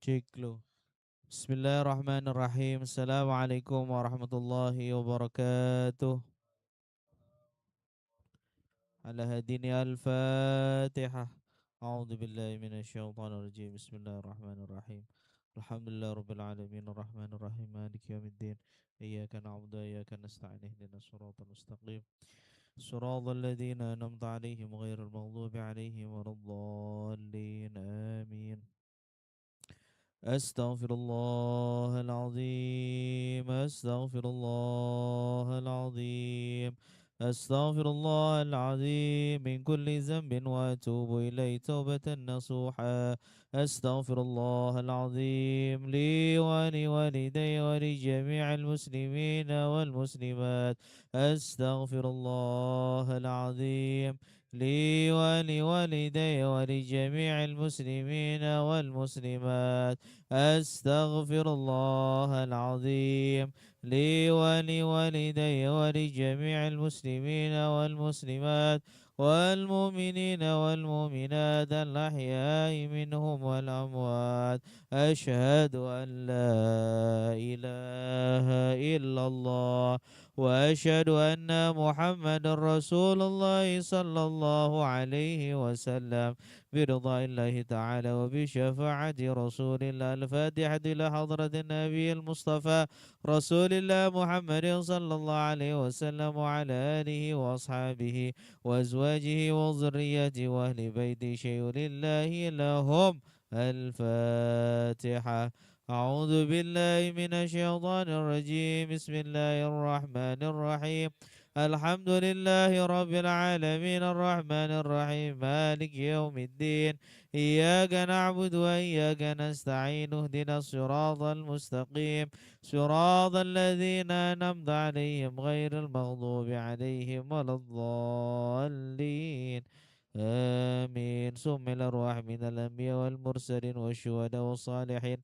Ciklu. Bismillahirrahmanirrahim. Assalamualaikum warahmatullahi wabarakatuh. Ala hadini al-Fatihah. A'udzu billahi minasyaitonir rajim. Bismillahirrahmanirrahim. Alhamdulillah rabbil alamin arrahmanir rahim maliki yaumiddin. Iyyaka na'budu wa iyyaka nasta'in ihdinas siratal mustaqim. Shiratal ladzina an'amta 'alaihim ghairil maghdubi 'alaihim waladdallin. Amin. أستغفر الله العظيم أستغفر الله العظيم أستغفر الله العظيم من كل ذنب وأتوب إليه توبة نصوحا أستغفر الله العظيم لي ولوالدي ولجميع المسلمين والمسلمات أستغفر الله العظيم لي ولوالدي ولجميع المسلمين والمسلمات أستغفر الله العظيم لي ولوالدي ولجميع المسلمين والمسلمات والمؤمنين والمؤمنات الأحياء منهم والأموات أشهد أن لا إله إلا الله وأشهد أن محمد رسول الله صلى الله عليه وسلم برضا الله تعالى وبشفاعة رسول الله. الفاتحة إلى حضرة النبي المصطفى رسول الله محمد صلى الله عليه وسلم وعلى آله وأصحابه وأزواجه وذريته وأهل بيته شيء لله لهم. الفاتحة. أعوذ بالله من الشيطان الرجيم. بسم الله الرحمن الرحيم. الحمد لله رب العالمين الرحمن الرحيم مالك يوم الدين. إياك نعبد وإياك نستعين اهدنا الصراط المستقيم صراط الذين أنعمت عليهم غير المغضوب عليهم ولا الضالين. آمين. ثم الأرواح من الأنبياء والمرسلين والشهداء والصالحين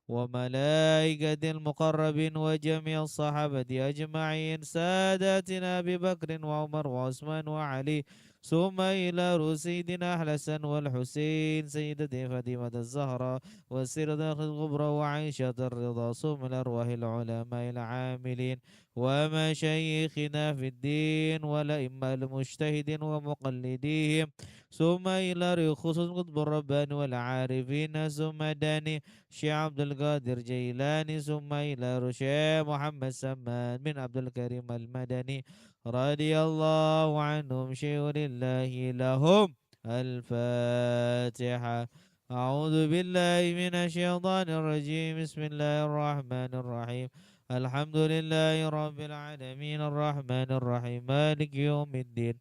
وملائكة المقربين وجميع الصحابة أجمعين ساداتنا أبي بكر وعمر وعثمان وعلي ثم إلى روح سيدنا الحسن والحسين سيدتي فاطمة الزهراء وسيدة الكبرى وعائشة الرضا ثم الأرواح العلماء العاملين ومشايخنا في الدين والأئمة المجتهدين ومقلديهم ثم إلى روح خصوص قطب الرباني والعارفين ثم داني شيخ عبد القادر جيلاني ثم إلى رشاه محمد سمان بن عبد الكريم المدني رضي الله عنهم شيء لله لهم. الفاتحة. أعوذ بالله من الشيطان الرجيم. بسم الله الرحمن الرحيم. الحمد لله رب العالمين الرحمن الرحيم مالك يوم الدين.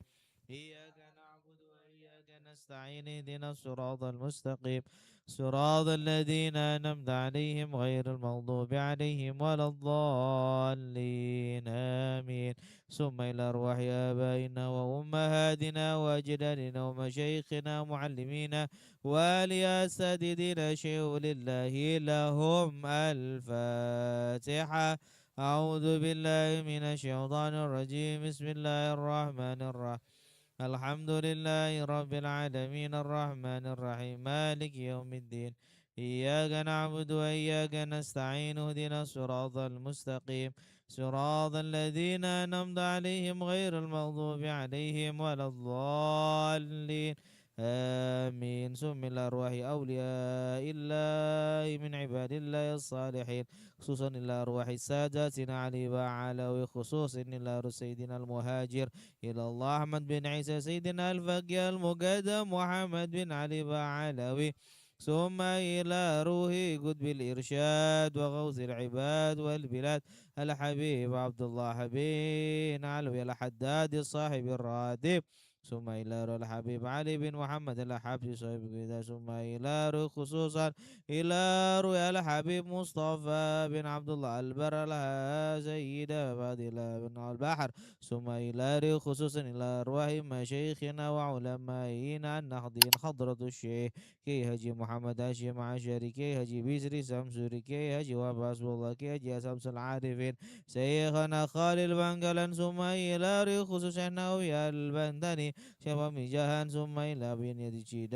إياك نعبد وإياك نستعين اهدنا الصراط المستقيم صراط الذين أنعمت عليهم غير المغضوب عليهم ولا الضالين. آمين. ثم إلى أرواح آبائنا وأمهاتنا وأجدادنا ومشايخنا ومعلمينا وأولياء سادتنا شيء لله لهم. الفاتحة. أعوذ بالله من الشيطان الرجيم. بسم الله الرحمن الرحيم. الحمد لله رب العالمين الرحمن الرحيم مالك يوم الدين. إياك نعبد وإياك نستعين اهدنا الصراط المستقيم صراط الذين أنعمت عليهم غير المغضوب عليهم ولا الضالين. آمين. ثم الأرواح أولياء الله من عباد الله الصالحين خصوصا إلى أرواح ساداتنا علي وعلوي خصوصا إلى سيدنا المهاجر إلى الله أحمد بن عيسى سيدنا الفقيه المقدم محمد بن علي بعلوي ثم إلى روحي قطب الإرشاد وغوث العباد والبلاد الحبيب عبد الله حبيب علوي الحداد صاحب الراتب ثم إلى روح الحبيب علي بن محمد الحبشي صاحب القيادة ثم إلى روح خصوصا إلى روح الحبيب مصطفى بن عبد الله البر سيدة فاضلة بن البحر ثم إلى روح خصوصا إلى أرواح مشايخنا وعلمائنا النهضين حضرة الشيخ كي هجي محمد هاشم عشري كي هجي بيسري سمسوري كي هجي واباس والله كي هجي سمس العارفين شيخنا خالد بنقلن ثم إلى روح خصوصا نويا البندني شباب جهان ثم إلى بن يدي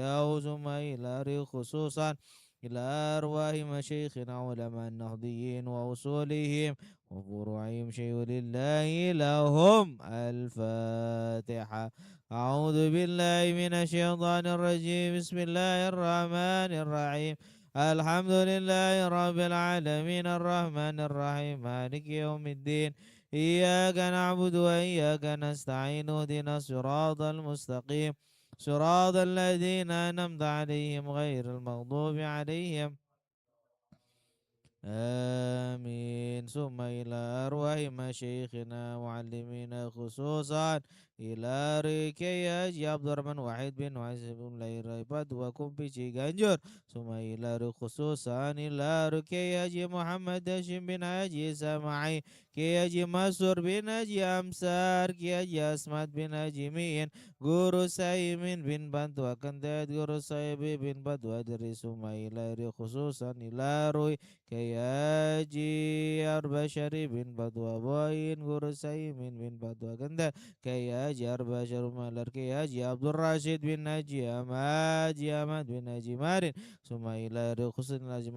ثم إلى روح خصوصا إلى أرواح مشايخنا علماء النهضيين وأصولهم وفروعهم شيء لله لهم الفاتحة. أعوذ بالله من الشيطان الرجيم. بسم الله الرحمن الرحيم. الحمد لله رب العالمين الرحمن الرحيم مالك يوم الدين. إياك نعبد وإياك نستعين اهدنا الصراط المستقيم صراط الذين أنعمت عليهم غير المغضوب عليهم آمين. ثم إلى أرواح مشايخنا ومعلمينا خصوصا إلى ريكي حاجي عبد الرحمن وحيد بن وعيسى بن ليرباد وكم بيجي غنجر. ثم إلى خصوصا إلى ريكي حاجي محمد هاشم بن حاجي سامعي كي حاجي مسور بن حاجي أمسار كي حاجي أسمت بن حاجي مين Guru Saimin bin Bantu akan Guru Saibi bin Bantu dari Sumai Lari khususan Ilarui Kayaji Arbashari bin Bantu Abain Guru Saimin bin Bantu akan Kayaji Arbashar Malar Kayaji Abdul Rashid bin Haji Ahmad bin Haji Marin Sumai Lari khususan Haji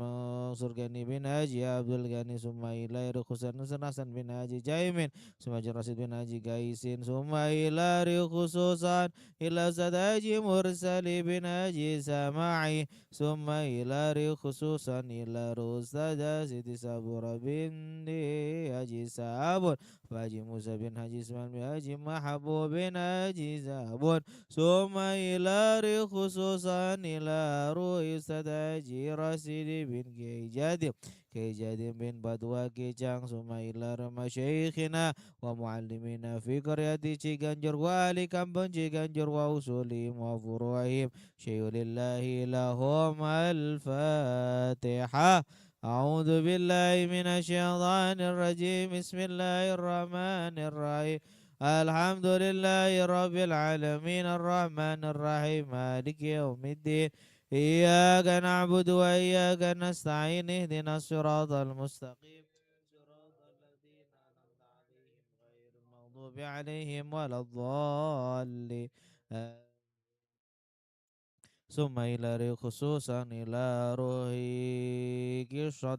Surgani bin Haji Abdul Ghani Sumai Lari khususan Hasan bin Haji Jaimin Sumai Rasid bin Haji Gaisin Sumai Lari khususan إلى سداج مرسل بن أجي سماعي ثم إلى خصوصا إلى رستد سيدي صبر بن أجي سابون فاجي موسى بن حجي اسمان بن أجي محبوب بن أجي سابون ثم إلى خصوصا إلى روي سداج رسيد بن كيجاد كيجاد بن بدوى كيجان ثم إلى مشايخنا ومعلمين في قرية Ciganjur wali kampung Ciganjur wa usulim wa furu'ihim syai'ulillahi lahum al-fatihah. A'udzu billahi minasyaitonir rajim. Bismillahirrahmanirrahim. Alhamdulillahi rabbil alamin arrahmanir rahim maliki yaumiddin. Iyyaka na'budu wa iyyaka nasta'in ihdinas siratal mustaqim المغضوب عليهم ولا الضالين ثم إلى خصوصا إلى روحي قشرة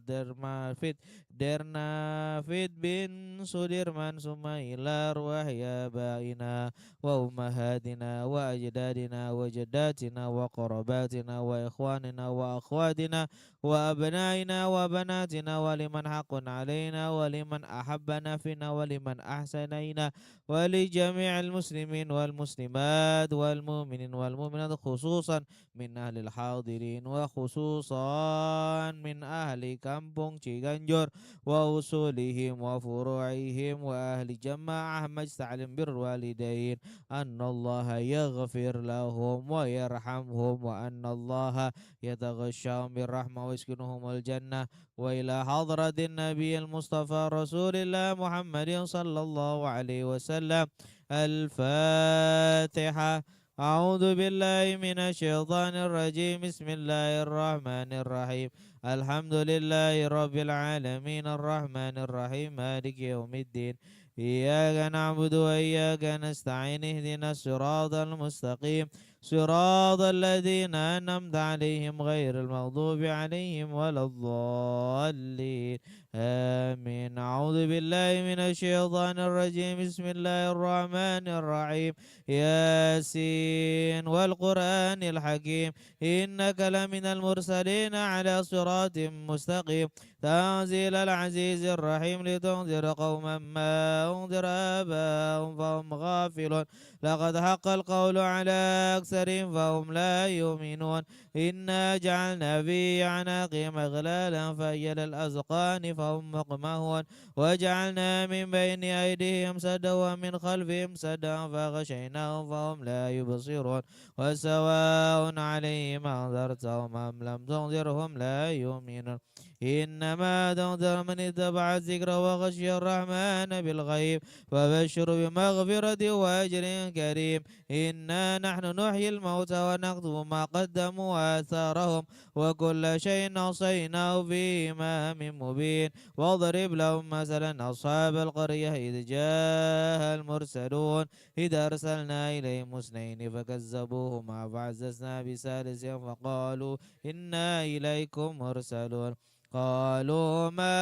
درنافد بن سديرمان ثم إلى روح آبائنا وأمهاتنا وأجدادنا وجداتنا وقرباتنا وإخواننا وأخواتنا وأبنائنا وبناتنا ولمن حق علينا ولمن أحبنا فينا ولمن أحسن إلينا ولجميع المسلمين والمسلمات والمؤمنين والمؤمنات خصوصا من أهل الحاضرين وخصوصا من أهل كامبونج Ciganjur وأصولهم وفروعهم وأهل جماعة مجتعلم بالوالدين أن الله يغفر لهم ويرحمهم وأن الله يتغشاهم بالرحمة ويسكنهم الجنة وإلى حضرة النبي المصطفى رسول الله محمد صلى الله عليه وسلم الفاتحة. أعوذ بالله من الشيطان الرجيم. بسم الله الرحمن الرحيم. الحمد لله رب العالمين الرحمن الرحيم مالك يوم الدين. إياك نعبد وإياك نستعين اهدنا الصراط المستقيم صراط الذين أنعمت عليهم غير المغضوب عليهم ولا الضالين آمين. أعوذ بالله من الشيطان الرجيم. بسم الله الرحمن الرحيم. ياسين والقرآن الحكيم إنك لمن المرسلين على صراط مستقيم تنزيل العزيز الرحيم لتنذر قوما ما أنذر آباءهم فهم غافلون لقد حق القول على أكثرهم فهم لا يؤمنون إنا جعلنا في أعناقهم أغلالا فهي للأذقان فهم مقمحون وجعلنا من بين أيديهم سدا ومن خلفهم سدا فغشيناهم فهم لا يبصرون وسواء عليهم أنذرتهم أم لم تنذرهم لا يؤمنون إنما تنذر من اتبع الذكر وخشي الرحمن بالغيب فبشر بمغفرة وأجر كريم إنا نحن نحيي الموتى ونكتب ما قدموا وآثارهم وكل شيء أحصيناه في إمام مبين واضرب لهم مثلا أصحاب القرية إذ جاء المرسلون إذ أرسلنا إليهم اثنين فكذبوهما فعززنا بثالث فقالوا إنا إليكم مرسلون قالوا ما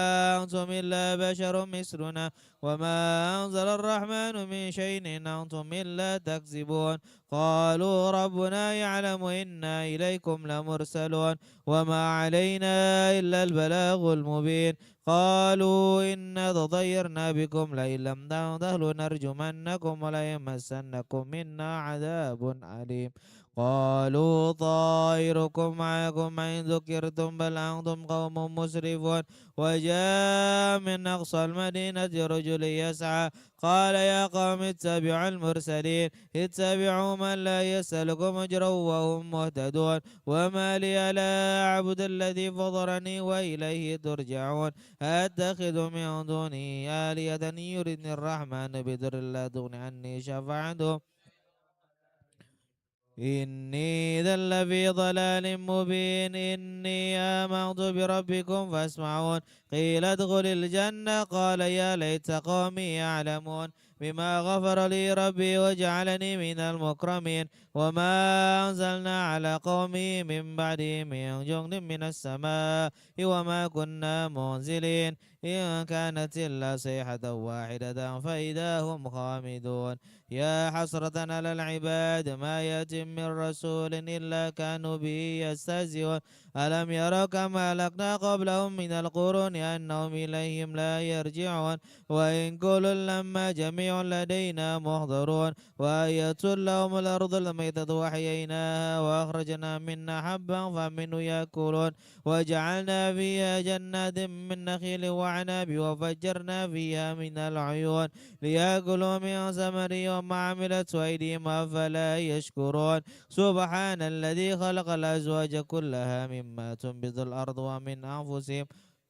أنتم إلا بشر مثلنا وما أنزل الرحمن من شيء إن أنتم إلا تكذبون قالوا ربنا يعلم إنا إليكم لمرسلون وما علينا إلا البلاغ المبين قالوا إنا تطيرنا بكم لئن لم تنتهوا لنرجمنكم وليمسنكم منا عذاب أليم قالوا طائركم معكم إن ذكرتم بل أنتم قوم مسرفون وجاء من أقصى المدينة رجل يسعى قال يا قوم اتبعوا المرسلين اتبعوا من لا يسألكم أجرا وهم مهتدون وما لي لا أعبد الذي فطرني وإليه ترجعون أتخذ من دونه آلهة يردني الرحمن بضر لا تغن عني شفاعتهم إني إذا لفي ضلال مبين إني آمنت بربكم فاسمعون قيل ادخل الجنة قال يا ليت قومي يعلمون بما غفر لي ربي وجعلني من المكرمين وما أنزلنا على قومي من بعده من جند من السماء وما كنا منزلين إن كانت إلا صيحة واحدة فإذا هم خامدون يا حسرة على العباد ما يأتي من رسول إلا كانوا به يستهزئون ألم يروا كما أهلكنا قبلهم من القرون أنهم إليهم لا يرجعون وإن كل لما جميع لدينا محضرون وآية لهم الأرض الميتة وأحييناها وأخرجنا منها حبا فمنه يأكلون وجعلنا فيها جنات من نخيل وعنب وفجرنا فيها من العيون ليأكلوا من ثمره وما عملت أيديهم أفلا يشكرون سبحان الذي خلق الأزواج كلها مما تنبت الأرض ومن أنفسهم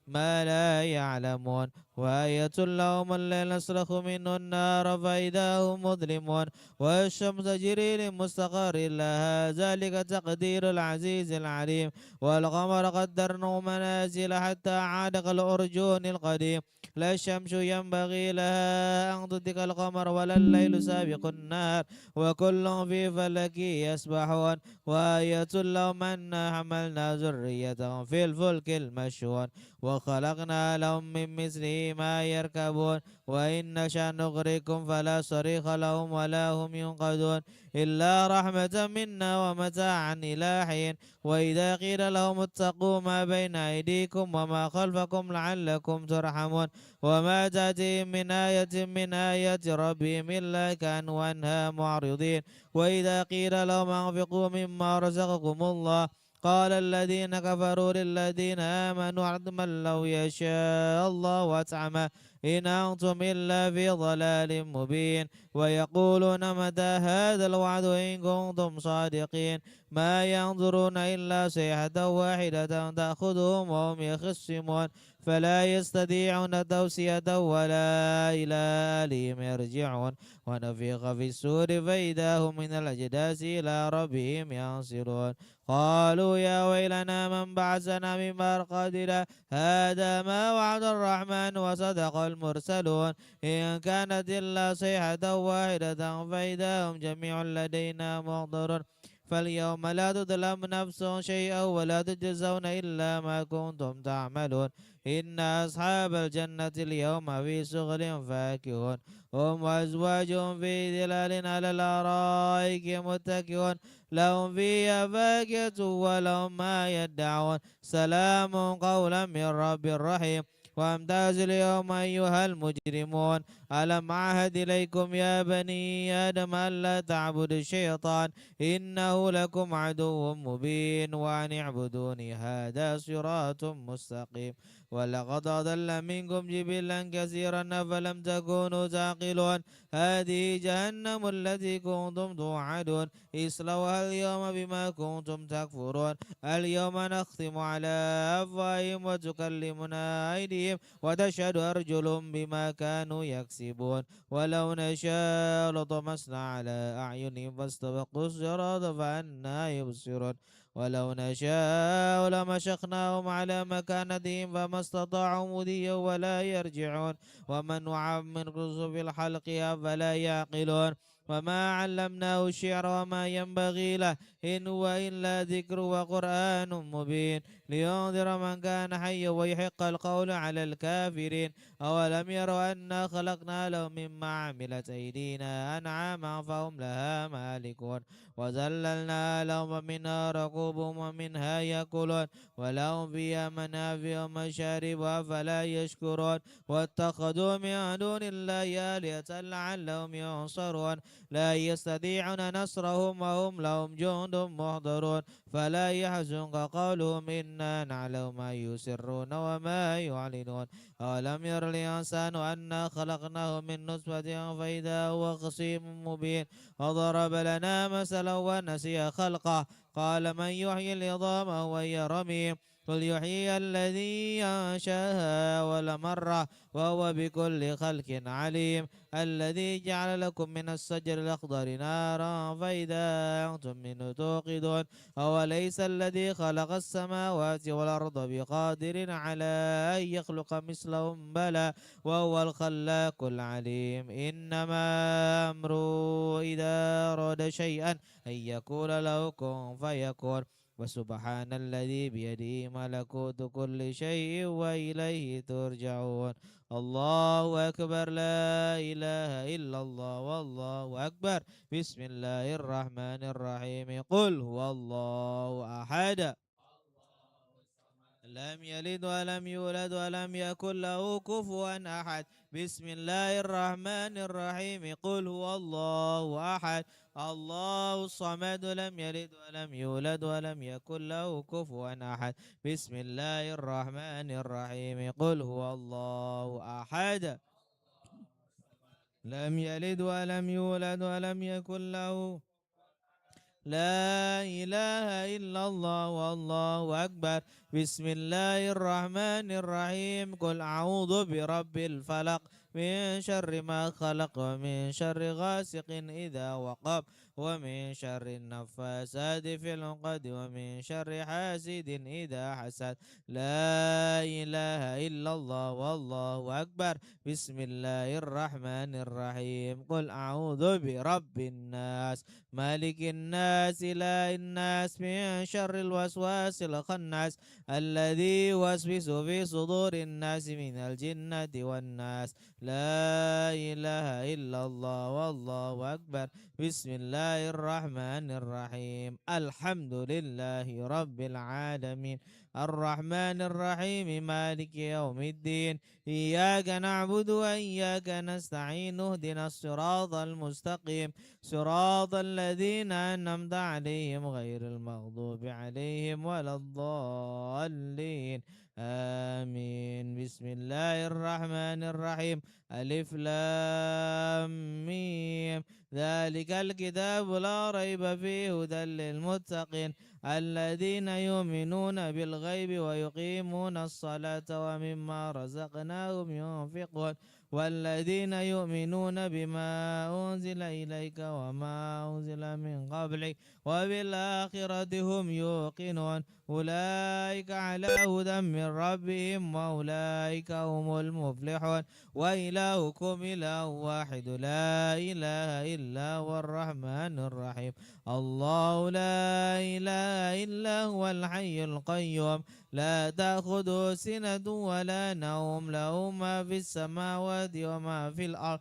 ما لا يعلمون وآية لهم الليل نسلخ منه النار فإذا هم مظلمون والشمس تجري لمستقر لها ذلك تقدير العزيز العليم والقمر قدرناه منازل حتى عاد كالأرجون القديم لا الشمس ينبغي لها أن تدرك القمر ولا الليل سابق النهار وكل في فلك يسبحون وآية لهم أنا حملنا ذريتهم في الفلك المشحون وخلقنا لهم من مثله ما يركبون وإن نشأ نغرقكم فلا صريخ لهم ولا هم ينقذون إلا رحمة منا ومتاعا إلى حين وإذا قيل لهم اتقوا ما بين أيديكم وما خلفكم لعلكم ترحمون وما تأتيهم من آية من آيات ربهم إلا كانوا عنها معرضين وإذا قيل لهم أنفقوا مما رزقكم الله قال الذين كفروا للذين آمنوا عظما لو يشاء الله أطعمه إن أنتم إلا في ضلال مبين ويقولون متى هذا الوعد إن كنتم صادقين ما ينظرون إلا صيحة واحدة تأخذهم وهم يخصمون فلا يستطيعون توصية ولا إلى أهلهم يرجعون ونفخ في السور فإذا هم من الأجداث إلى ربهم ينصرون قالوا يا ويلنا من بعثنا من مرقدنا هذا ما وعد الرحمن وصدق المرسلون إن كانت إلا صيحة واحدة فإذا هم جميع لدينا محضرون فاليوم لا تظلم نفس شيئا ولا تجزون إلا ما كنتم تعملون إن أصحاب الجنة اليوم في شغل فاكهون هم وأزواجهم في ظلال على الأرائك متكئون لهم فيها فاكهة ولهم ما يدعون سلام قولا من رب رحيم وامتاز اليوم أيها المجرمون ألم عهد إليكم يا بني آدم ألا تعبدوا الشيطان إنه لكم عدو مبين وأن اعبدوني هذا صراط مستقيم ولقد أضل منكم جبلا كثيرا أفلم تكونوا تعقلون هذه جهنم التي كنتم توعدون اصلوها اليوم بما كنتم تكفرون اليوم نختم على أفواههم وتكلمنا أيديهم وتشهد أرجلهم بما كانوا يكسبون ولو نشاء لطمسنا على أعينهم فاستبقوا الصراط فأنى يبصرون ولو نشاء لمشخناهم على مكانتهم فما استطاعوا مضيا ولا يرجعون ومن نعمره في الحلق أفلا يعقلون وما علمناه الشعر وما ينبغي له إن هو إلا ذكر وقرآن مبين لينذر من كان حيا ويحق القول على الكافرين أولم يروا أنا خلقنا لهم مما عملت أيدينا أنعاما فهم لها مالكون وذللنا لهم منها ركوبهم ومنها يأكلون ولهم فيها منافع ومشارب أفلا يشكرون واتخذوا من دون الله آلهة لعلهم ينصرون لا يستطيعون نصرهم وهم لهم جند محضرون فلا يحزنك قولهم إنا نعلم ما يسرون وما يعلنون أولم ير الإنسان أنا خلقناه من نطفة فإذا هو خصيم مبين وضرب لنا مثلا ونسي خلقه قال من يحيي العظام وهي رميم قل يحيي الذي أنشأها أول مرة وهو بكل خلق عليم الذي جعل لكم من الشجر الأخضر نارا فإذا أنتم منه توقدون أوليس الذي خلق السماوات والأرض بقادر على أن يخلق مثلهم بلى وهو الخلاق العليم إنما أمره إذا أراد شيئا أن يقول له كن فيكون وسبحان الذي بيده ملكوت كل شيء وإليه ترجعون الله أكبر لا إله إلا الله والله أكبر بسم الله الرحمن الرحيم قل هو الله أحد لم يلد ولم يولد ولم يكن له كفوا أحد بسم الله الرحمن الرحيم قل هو الله أحد الله الصمد لم يلد ولم يولد ولم يكن له كفوا أحد بسم الله الرحمن الرحيم قل هو الله أحد لم يلد ولم يولد ولم يكن له لا إله إلا الله والله أكبر بسم الله الرحمن الرحيم قل أعوذ برب الفلق من شر ما خلق ومن شر غاسق إذا وقب ومن شر النفاسات في العقد ومن شر حاسد إذا حسد لا إله إلا الله والله أكبر بسم الله الرحمن الرحيم قل أعوذ برب الناس مالك الناس إله الناس من شر الوسواس الخناس الذي يوسوس في صدور الناس من الجنة والناس لا إله إلا الله والله أكبر بسم الله الرحمن الرحيم الحمد لله رب العالمين الرحمن الرحيم مالك يوم الدين إياك نعبد وإياك نستعين اهدنا الصراط المستقيم صراط الذين أنعمت عليهم غير المغضوب عليهم ولا الضالين آمين بسم الله الرحمن الرحيم ألف لام ميم ذلك الكتاب لا ريب فيه هدى للمتقين الذين يؤمنون بالغيب ويقيمون الصلاة ومما رزقناهم ينفقون والذين يؤمنون بما أنزل إليك وما أنزل من قبلك وبالآخرة هم يوقنون أولئك على هدى من ربهم وأولئك هم المفلحون وإلهكم إله واحد لا إله إلا هو الرحمن الرحيم الله لا إله إلا هو الحي القيوم لا تأخذه سنة ولا نوم له ما في السماوات وما في الأرض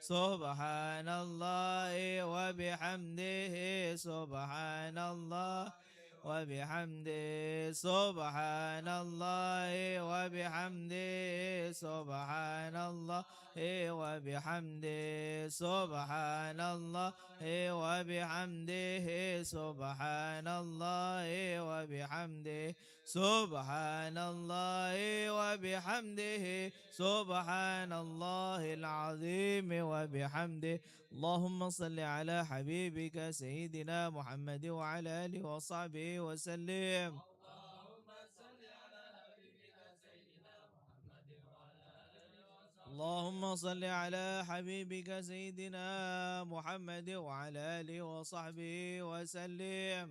سبحان الله وبحمده سبحان الله وبحمده سبحان الله وبحمده سبحان الله وبحمده سبحان الله وبحمده سبحان الله وبحمده سبحان الله وبحمده سبحان الله العظيم وبحمده. اللهم صل على حبيبك سيدنا محمد وعلى آله وصحبه وسلم. اللهم صل على حبيبك سيدنا محمد وعلى آله وصحبه وسلم.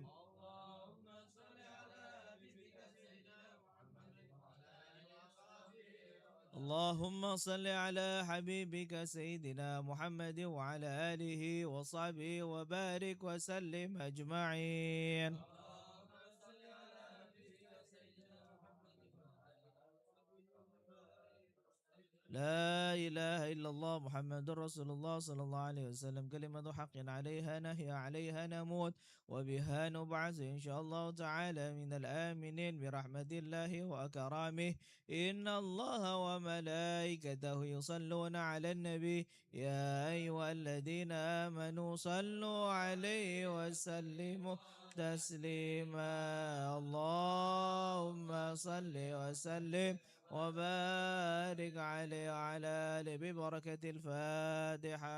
اللهم صل على حبيبك سيدنا محمد وعلى آله وصحبه وبارك وسلم أجمعين. لا إله إلا الله محمد رسول الله صلى الله عليه وسلم كلمة حق عليها نهي عليها نموت وبها نبعث إن شاء الله تعالى من الآمنين برحمة الله وأكرامه. إن الله وملائكته يصلون على النبي يا أيها الذين آمنوا صلوا عليه وسلموا تسليما. اللهم صل وسلم وبارك عليه وعلى آله ببركة الفاتحة.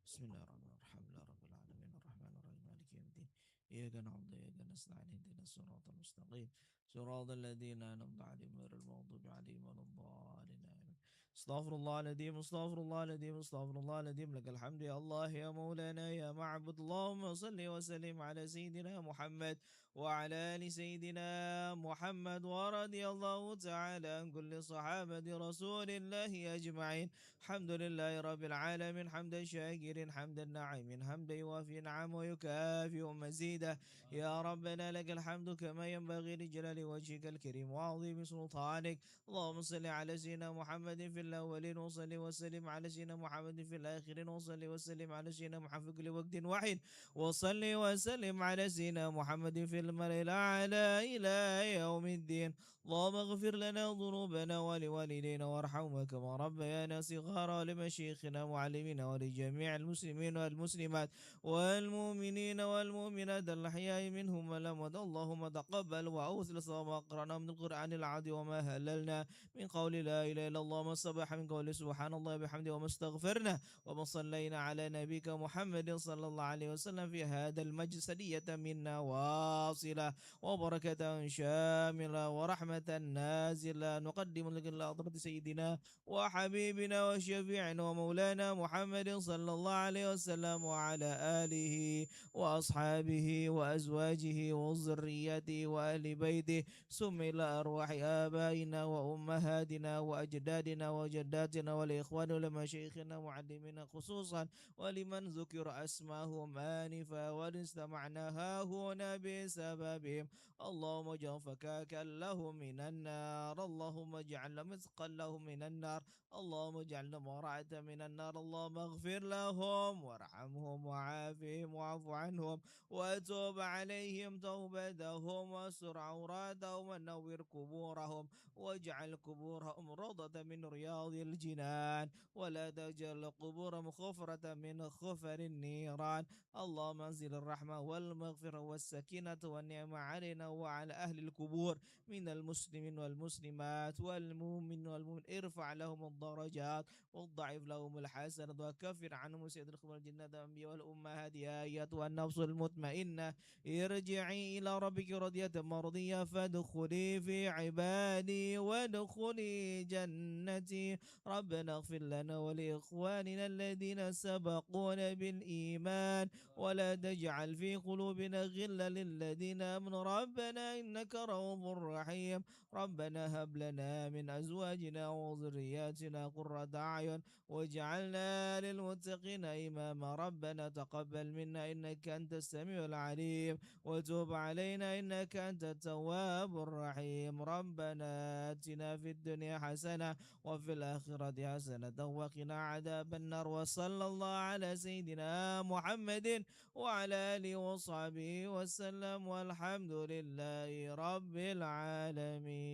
بسم الله الرحمن الرحيم لا رب العالمين الرحمن الرحيم مالك يوم الدين إياك نعبد وإياك نستعين اهدنا الصراط المستقيم صراط الذين أنعمت عليهم غير المغضوب عليهم ولا الضالين آمين. استغفر الله العظيم استغفر الله العظيم استغفر الله العظيم لك الحمد يا الله يا مولانا يا معبد. اللهم صل وسلم على سيدنا محمد وعلى آل سيدنا محمد ورضي الله تعالى عن كل صحابة رسول الله أجمعين. الحمد لله رب العالمين حمدا شاكرا حمدا ناعما حمدا يوافي نعم ويكافئ مزيدا. يا ربنا لك الحمد كما ينبغي لجلال وجهك الكريم وعظيم سلطانك. اللهم صل على سيدنا محمد في الأولين وصل وسلم على سيدنا محمد في الآخرين وصل وسلم على سيدنا محمد في كل وقت واحد وصل وسلم على سيدنا محمد في الملأ الأعلى إلى يوم الدين. اللهم اغفر لنا ذنوبنا ولوالدينا وارحمهما كما ربيانا صغارا لمشيخنا ومعلمينا ولجميع المسلمين والمسلمات والمؤمنين والمؤمنات الأحياء منهم والأموات. اللهم تقبل وأوصل صواب ما قرأنا من القرآن العظيم وما هللنا من قول لا إله إلا الله وما صبح من قول سبحان الله بحمده وما استغفرنا وما صلينا على نبيك محمد صلى الله عليه وسلم في هذا المجلس هدية منا واصلة وبركة شاملة ورحمة نازلة نقدم لك حضرة سيدنا وحبيبنا وشفيعنا ومولانا محمد صلى الله عليه وسلم وعلى آله وأصحابه وأزواجه وذريته وأهل بيته ثم إلى أرواح آبائنا وأمهاتنا وأجدادنا وجداتنا والإخوان ولمشايخنا ومعلمينا خصوصا ولمن ذكر أسماءهم آنفا واستمعناها هنا بسببهم. اللهم اجعل فكاكا لهم من النار اللهم اجعل مثقا لهم من النار اللهم اجعلنا مراعة من النار. اللهم اغفر لهم وارحمهم وعافهم واعف عنهم وتوب عليهم توبتهم واستر عوراتهم ونور قبورهم واجعل قبورهم روضة من رياض الجنان ولا تجعل قبورهم خفرة من خفر النيران. اللهم انزل الرحمة والمغفرة والسكينة والنعمة علينا وعلى أهل القبور من المسلمين والمسلمات والمؤمن والمؤمن. ارفع لهم الدرجات وضعف لهم الحسنة وكفر عنهم سيد الخبر الجنة الأنبياء والأمهات. يا أيتها النفس المطمئنة ارجعي إلى ربك راضية مرضية فادخلي في عبادي وادخلي جنتي. ربنا اغفر لنا ولإخواننا الذين سبقونا بالإيمان ولا تجعل في قلوبنا غلا للذين آمنوا ربنا إنك رؤوف رحيم. ربنا هب لنا من أزواجنا وذرياتنا قرة أعين واجعلنا للمتقين إماما. ربنا تقبل منا إنك أنت السميع العليم وتوب علينا إنك أنت التواب الرحيم. ربنا آتنا في الدنيا حسنة وفي وفي الآخرة حسنة وقنا عذاب النار. وصلى الله على سيدنا محمد وعلى آله وصحبه وسلم، والحمد لله رب العالمين.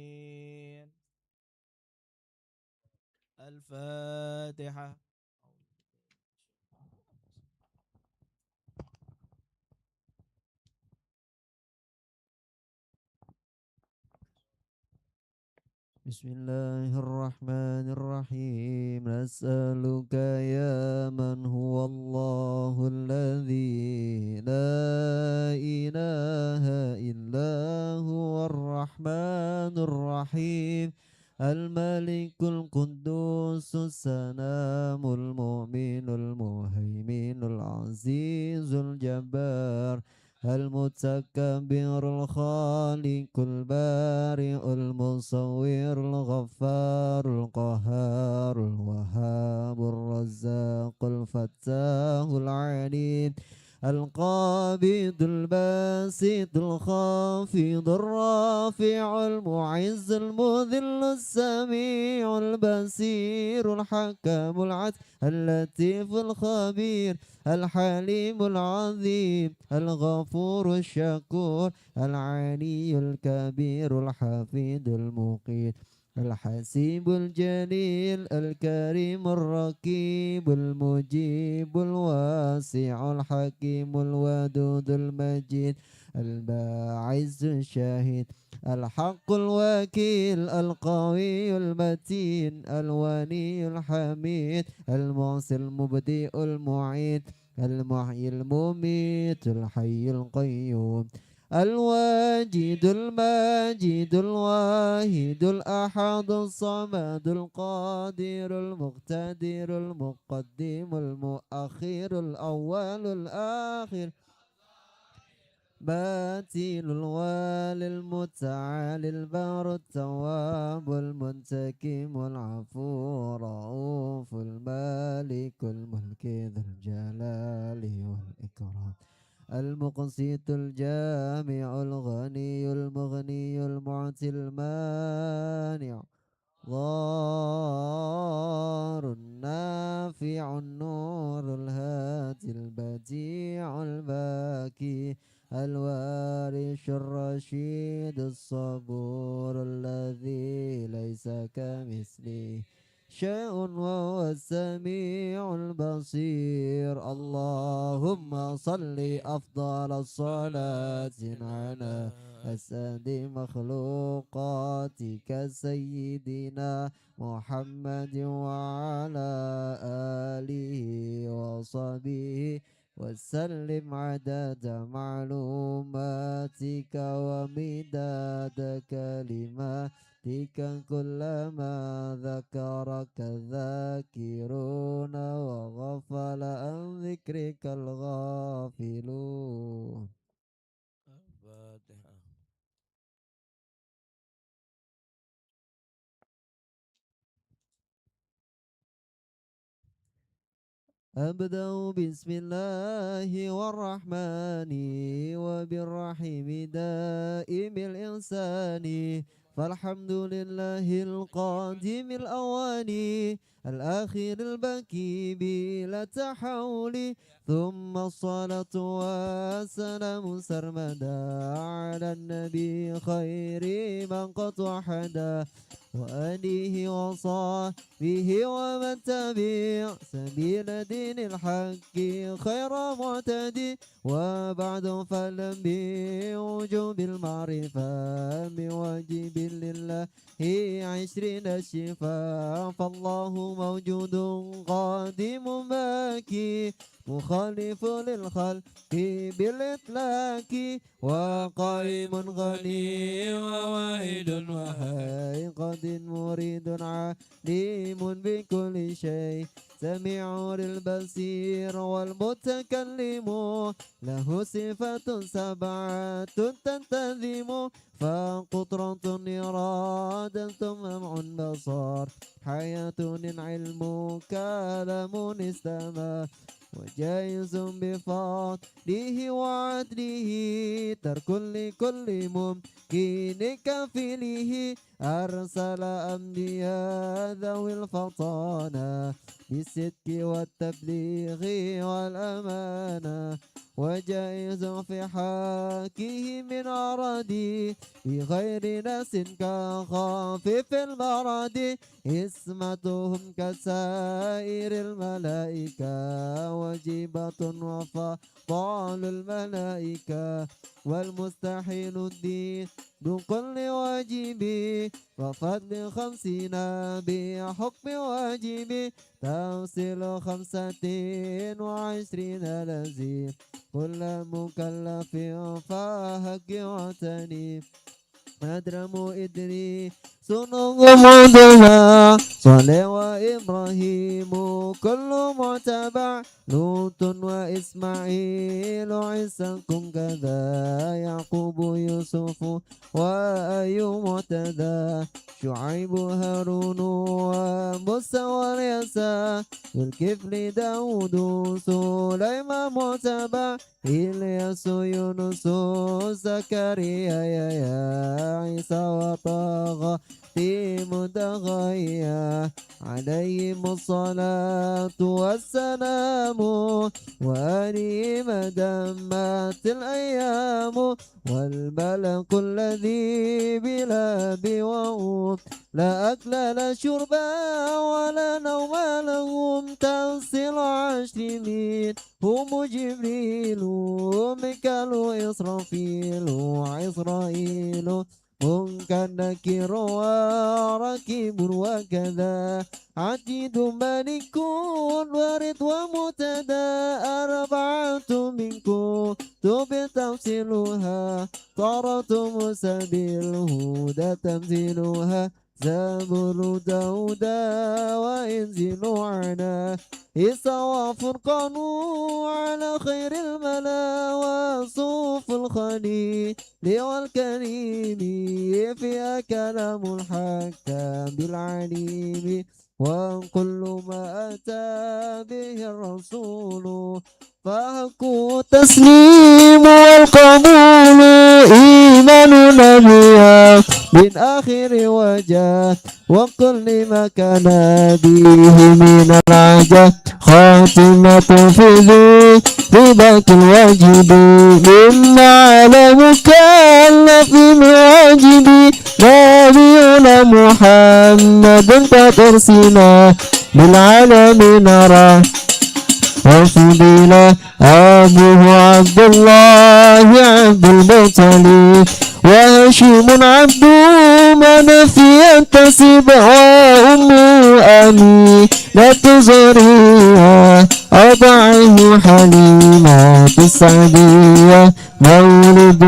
الفاتحة. بسم الله الرحمن الرحيم. نسألك يا من هو الله الذي لا إله إلا هو الرحمن الرحيم، الملك القدوس السلام المؤمن المهيمن العزيز الجبار المتكبر الخالق البارئ المصور الغفار القهار الوهاب الرزاق الفتاح العليم القابض الباسط الخافض الرافع المعز المذل السميع البصير الحكم العدل اللطيف الخبير الحليم العظيم الغفور الشكور العلي الكبير الحفيظ المقيت الحسيب الجليل الكريم الرقيب المجيب الواسع الحكيم الودود المجيد الباعث الشهيد الحق الوكيل القوي المتين الوني الحميد المعصي المبدئ المعيد المحيي المميت الحي القيوم الواجد الماجد الواحد الأحد الصمد القادر المقتدر المقدم المؤخر الأول الآخر باتل الوالي المتعالي البار التواب المنتكم العفو رؤوف المالك الملك ذو الجلال والإكرام المقسط الجامع الغني المغني المعطي المانع ضار النافع النور الهادي البديع الباكي الوارث الرشيد الصبور الذي ليس كمثله شيء وهو السميع البصير. اللهم صل أفضل الصلاة على أسعد مخلوقاتك سيدنا محمد وعلى آله وصحبه وسلم عدد معلوماتك ومداد كلماتك كلما ذكرك الذاكرون وغفل عن ذكرك الغافلون. الفاتحة. أبدأ بسم الله والرحمن وبالرحيم دائم الإنسان، فالحمد لله القادم الأواني الآخر البكي بلا تحول، ثم الصلاة والسلام سرمدا على النبي خير من قد وحدا وآله وصحبه ومن تبع سبيل دين الحق خير معتدي. وبعد فلم بوجوب المعرفة بواجب لله 20 الشفاء، فالله موجود قادم باكي مخالف للخلق بالإطلاق وقائم غني وواحد وهيقد مريد عليم بكل شيء سميع البصير والمتكلم له صفات سبعة تنتظم فقطرة إرادة سمع بصر حياة علم كلام استمع وجائز بفضله وعدله ترك لكل ممكن كفله أرسل أنبياء ذوي الفطانة بالصدق والتبليغ والأمانة وجائز في حاكه من أراضي بغير ناس كخفيف المرض اسمتهم كسائر الملائكة وجيبة وفضال الملائكة والمستحيل الدين بكل واجب وفضل 50 بحكم واجب تفصيل 25 لذيذ كل مكلف فهك واعتني أدرم إدري سنغ مدها صالح وإبراهيم كل معتبع لوط وإسماعيل عيسى كذا يعقوب يوسف وأيوب معتدى شعيب هارون وموسى واليسى الكفل داود سليمان معتبع إلياس يونس زكريا يا عيسى وطه مدغيا عليهم الصلاة والسلام وآلهم دمت الأيام والملك الذي بلا بوهم لا أكل لا شرب ولا نوم لهم تفصيل 20 هم جبريل ميكال إسرافيل عزرائيل منكر نكير وركيب وكذا عتيد ملك ورد ومتدى 4 منكم تفصيلها طرتم سبيل الهدى تمثيلها زبر داود وإنزل عنا إسوا فرقان على خير الملا وصوف الخليل والكريم فيها كلام الحكام بالعليم وكل ما أتى به الرسول فهكو تسليم والقبول إيماننا بها من آخر وجه وكل ما كان به من العجب خاتمة في ذاك الواجب مما على مكلف واجب نبينا محمد ترسينا بالعالمين رسولنا أبوه عبد الله عبد المطلب وهاشم عبد مناف ينتسب وأمه أمي لا تزريها أضعه حليمة السعدية مولده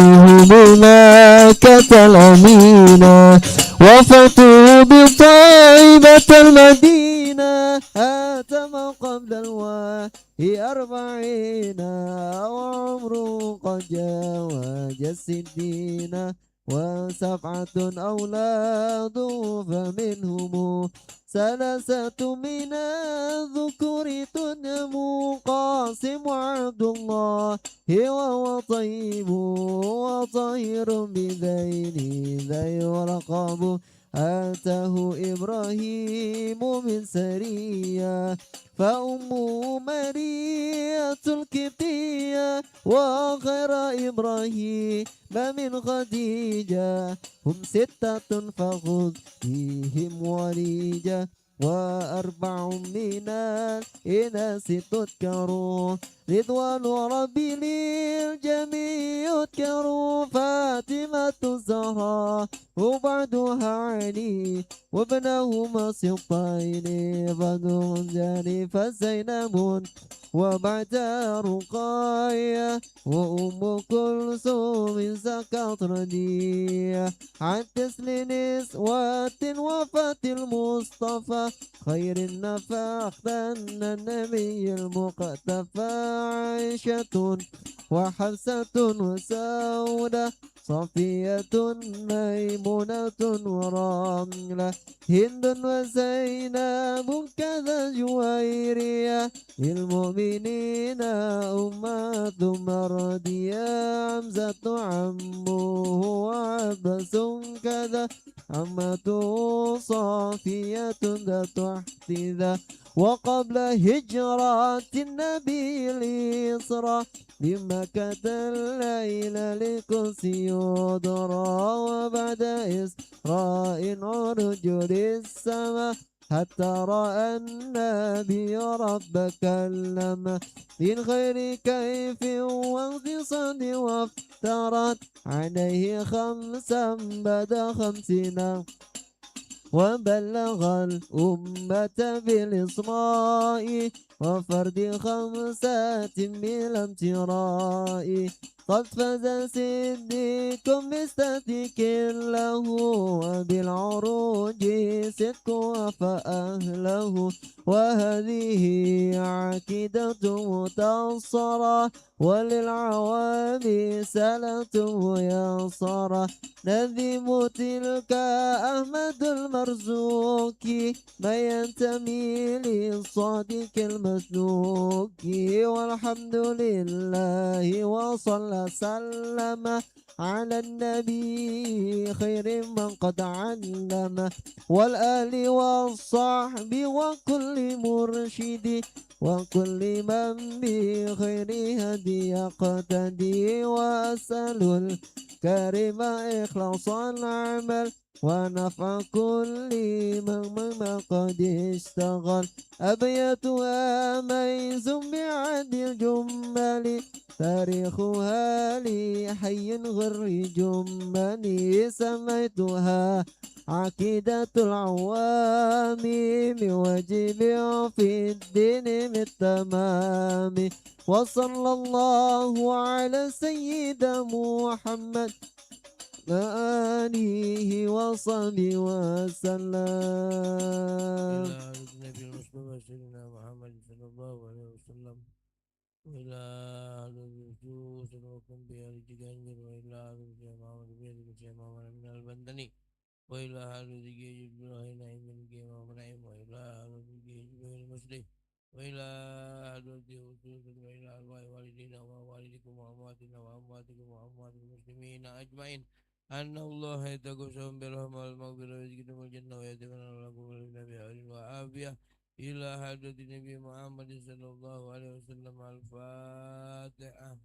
بمكة الأمينة وفاته بطيبة المدينة آتم قبل الوحي 40 وعمره قد جاوز 60 و7 أولاده فمنهم 3 من الذكور تنمو قاسم عبد الله وهو طيب وطهير بذين ذي ورقاب آتاه إبراهيم من سرية فأمه مرية الكبتية وغير إبراهيم من خديجة هم 6 فخذ فيهم وليجة و4 من الإناث تذكروا رضوان ربي للجميع يذكروا فاطمة الزهراء وبعدها علي وابنهما سبطين بدر جاني فزينب وبعد رقاية وأم كلثوم زكاة ردية عن تسل نسوة وفاة المصطفى خير النفاق أن النبي المقتفى عائشة وحفصة وسودة صفية ميمونة ورملة هند وزينب كذا جويرية للمؤمنين أمة مردية حمزة عمه وعبس كذا عمة صافية ذات احتذا وقبل هجرة النبي الإسراء لمكة الليل لقدس يدرى وبعد إسراء عرج للسماء حتى رأى النبي رب كلمه للخير كيف واقتصاد وافترت عليه خمسا بدا 50 وبلغ الأمة بالإصراء وفرد 5 بلا امتراء قد فاز صديق بستاتك له وبالعروج صدق فأهله وهذه عقيدة متصرة وللعوام سلة ميسرة نذم تلك أحمد المرزوق ما ينتمي للصادق المسلوك والحمد لله وصلى سلم على النبي خير من قد علم والآل والصحب وكل مرشد وكل من بخير هدي يقتدي وأسأل الكريم إخلاص العمل ونفع كل من قد اشتغل أبيتها ميز بعد الجمل تاريخها لي حي غر جملي سميتها عقيدة العوام بواجب في الدين بالتمام وصلى الله على سيدنا محمد آله وصحبه وسلم. النبي المصطفى سيدنا محمد صلى الله عليه وسلم وإلى أهل الرسول وكم بها لتجانجر وإلى أهل الشيخ محمد بها لكشيخ محمد من البندني وإلى أهل ذكي إبراهيم نعيم من كيما ونعيم وإلى أهل ذكي إبراهيم المسلم وإلى أهل الرسول وإلى أرواح والدينا ووالدكم وأمواتنا وأمواتكم وأموات المسلمين أجمعين أن الله يتقسم بالرحمة والمغفرة ويزكيكم الجنة ويتمنى لكم النبي وعافية إلى حضرة النبي محمد صلى الله عليه وسلم الفاتحة.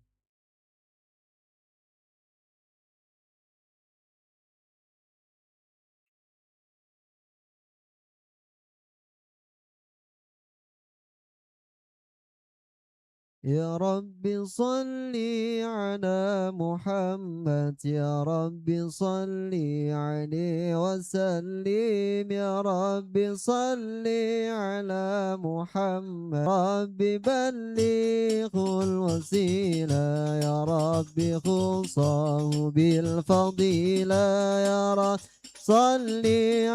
يا رب صل على محمد يا رب صل عليه وسلم يا رب صل على محمد رب بلغه الوسيلة يا رب خصه بالفضيلة يا رب صل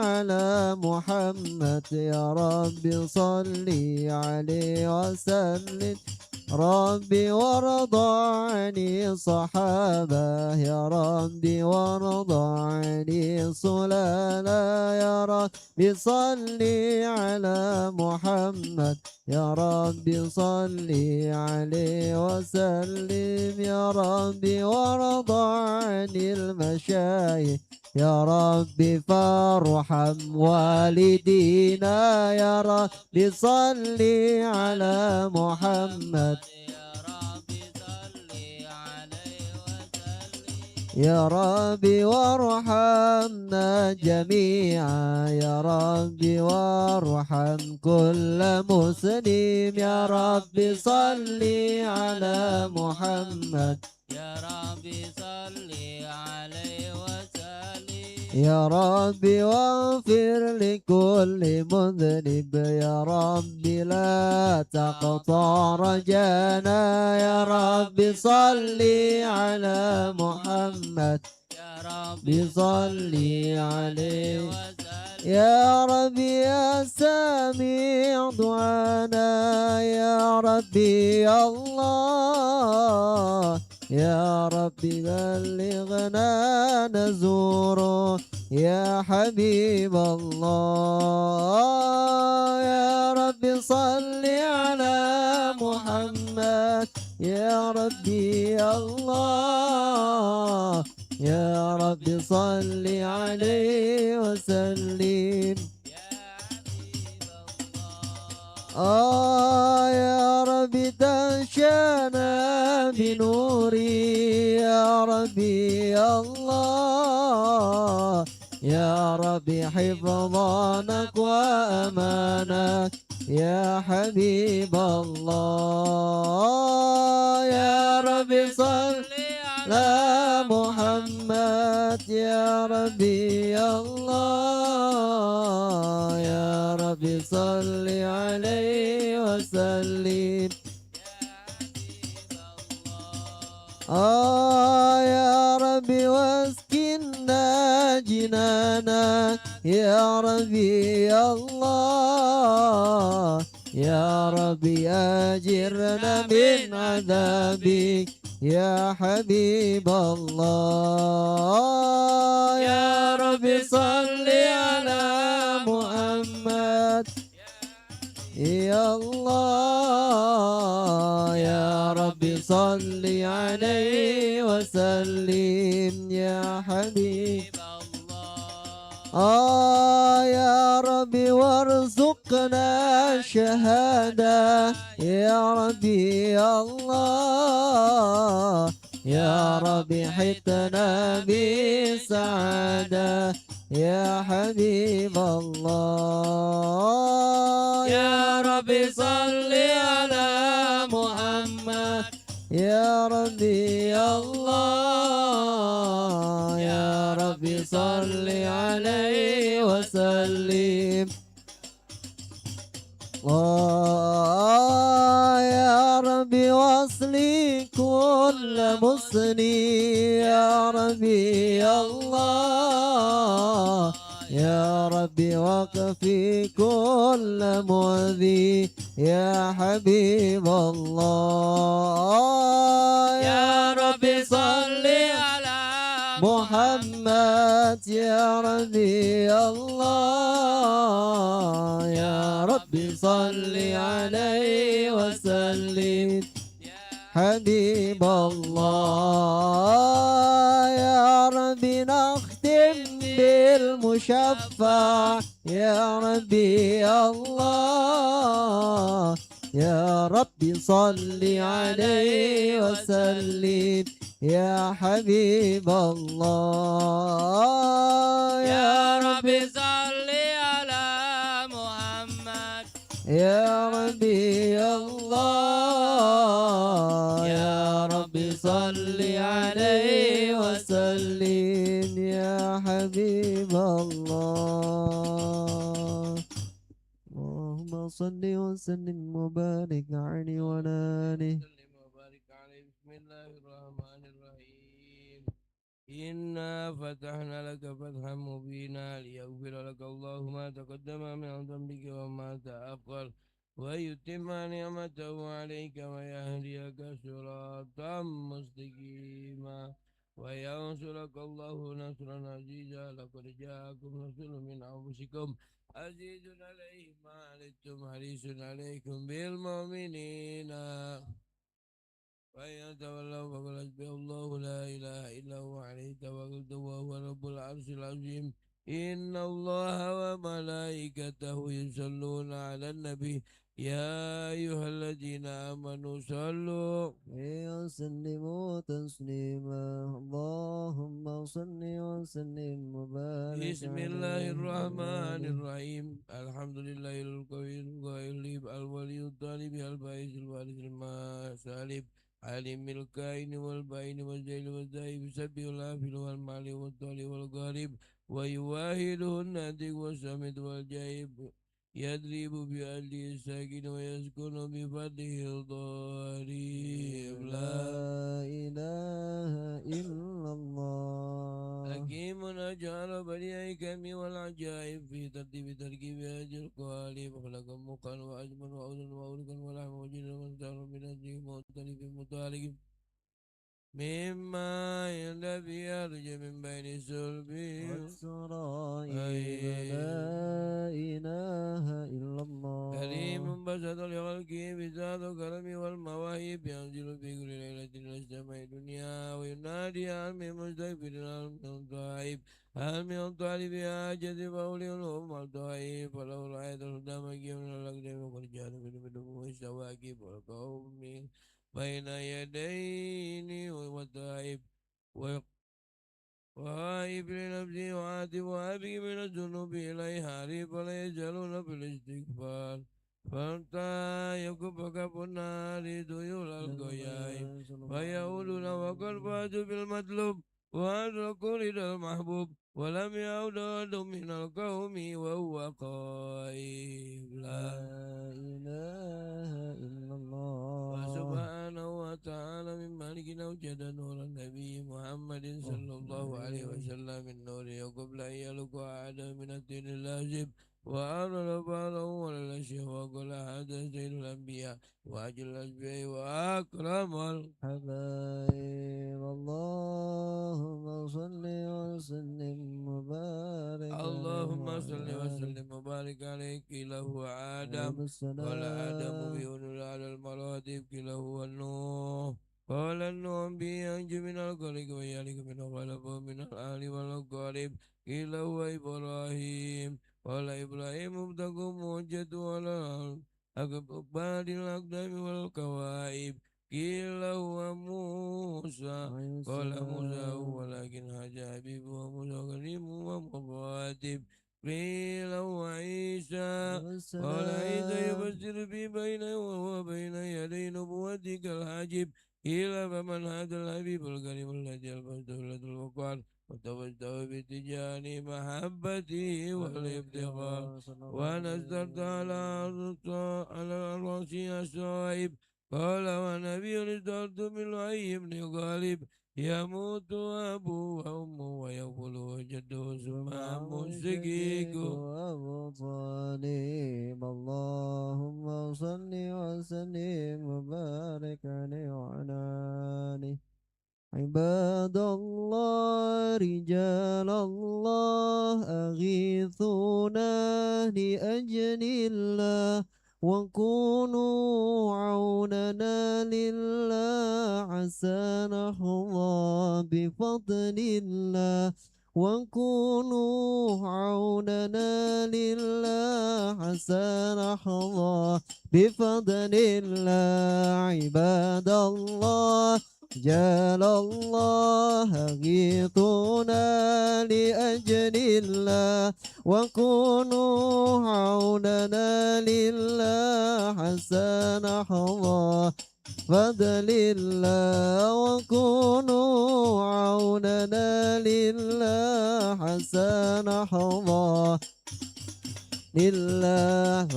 على محمد يا رب صل عليه وسلم ربي وارضى عن الصحابة يا ربي وارضى عن الصلالة يا ربي صل على محمد يا ربي صل عليه وسلم يا ربي وارضى عن المشايخ يا ربي فارحم والدينا يا ربي صل على محمد يا ربي وارحمنا جميعا يا ربي وارحم كل مسلم يا ربي صل على محمد يا ربي صل عليه وسلم يا ربي واغفر لكل مذنب يا ربي لا تقطع رجانا يا ربي صل على محمد يا ربي صل عليه يا ربي يا سامع دعانا يا ربي يا الله يا ربي بلغنا نزوره يا حبيب الله. يا ربي صل على محمد يا ربي يا الله. يا ربي صل عليه وسلم يا ربي تغشانا بنوري يا ربي يا الله. يا ربي حفظانك وأمانك يا حبيب الله. يا ربي صل على محمد يا ربي يا الله. يا ربي صل عليه وسلم يا ربي واسكننا جنانك يا ربي يا الله. يا ربي أجرنا من عذابك يا حبيب الله. يا ربي صل على محمد يا الله. يا ربي صل عليه وسلم يا حبيب يا ربي وارزقنا الشهادة يا ربي يا الله. يا ربي حتنا بالسعادة يا حبيب الله. يا ربي صل على محمد يا ربي يا الله. يا ربي صل عليه وسلم يا ربي واصلي كل مسني يا ربي يا الله. يا ربي وقفي كل مؤذي يا حبيب الله. يا ربي صل على محمد يا ربي الله. يا ربي صل عليه وسلم حبيب الله. يا ربي نختم بالمشفع يا ربي الله. يا ربي صل عليه وسلم يا حبيب الله. يا ربي صل على محمد يا ربي يا الله. يا ربي صل عليه وسلم يا حبيب الله. اللهم صل وسلم وبارك عليه وعلى آله بسم الله الرحمن الرحيم. إنا فتحنا لك فتحا مبينا ليغفر لك الله ما تقدم من ذنبك وما تأخر ويتم نعمته عليك ويهديك صراطا مستقيما وينصرك الله نصرا عزيزا. لقد جاءكم رسول من أنفسكم عزيز عليه ما عنتم حريص عليكم بالمؤمنين فإن تولوا فقل حسبي الله لا إله إلا هو عليه توكلت وهو رب العرش العظيم. إن الله وملائكته يصلون على النبي يا أيها الذين آمنوا صلوا وسلموا تسليما. اللهم صل وسلم وبارك بسم الله الرحمن الرحيم. الحمد لله القوي الغالب الولي الطالب البائس الوارث المسالب عالم الكائن والبائن والجيل والذاهب يسبح الغافل والمالي والطالب والغالب ويواهده الناتج والصامت والجايب يضرب بأهله الساكن ويسكن بفضله الضريب. لا إله إلا الله. حكيم أجعل بديع كمي والعجائب في ترتيب تركيب هذه القوالب خلقا مقا وأجمل وأولا وأولقا ولحم وجنا وانسان من أجله مختلف متعلق مما ينبي يرجى من بين الصلب والسرائر لا إله إلا الله كريم بسط لخلقه بذات الكرم والمواهب ينزل في كل ليلة إلى السماء الدنيا وينادي هل من مستغفر هل من طائب هل من طالب حاجة فأولي الأم الطائب فله الآية الهدى مكي من الأقدام وقد جاء من النبوة السواكب والقوم بين يدين والطائب وهائب لنفسي وعاتب وأبي من الذنوب إليه حريف ولا يزالون في الاستغفار فانتا يكب كف النار ذيول القيائم فيقولون وقد فازوا بالمطلوب وأدركوا رضا المحبوب ولم يعود أحد من القوم وهو قائم لا إله إلا الله وسبحانه وتعالى من مالك أوجد نور النبي محمد صلى الله عليه وسلم من نوره قبل أن يلقى أحد من الدين اللازم وأرى بعضه ولا الأشياء وقال هذا سيد الأنبياء وأجل الأشبياء وأكرم حبايب اللهم صل وسلم وبارك اللهم صل عليه وسلم وبارك عليه كلا هو آدم قال آدم بيقول على المراتب كلا هو النوح قال النوح بينج من الخلق ويالك من الخلق ومن الأهل والأقارب كلا هو إبراهيم قال إبراهيم ابتغوا موجة على أكبر الأقدام والكواعب كلا هو موسى قال موسى ولكن هجا حبيب وموسى كريم ومخاطب قيل وعيسى قال عيسى يبشر في بينه وهو بين يدي نبوتك الحاجب قيل فمن هذا الحبيب الكريم الذي الفزت ولد الوقار وتوجه باتجاه محبته والافتخار ونزلت على الرأس الصائب قال ونبي ارتدت من وحي بن غالب يموت أبوه وأمه ويقول وجده ثم مشركيك أبو طالب اللهم صل وسلم وبارك عليه وعلى آله عباد الله رجال الله أغيثونا لأجل الله وكونوا عوننا لله عسى نحظى بفضل الله وكونوا عوننا لله عسى نحظى بفضل الله عباد الله رجال الله أغيثونا لأجل الله وكونوا عوننا لله حسن حظى فضل الله وكونوا عوننا لله حسن حظى لله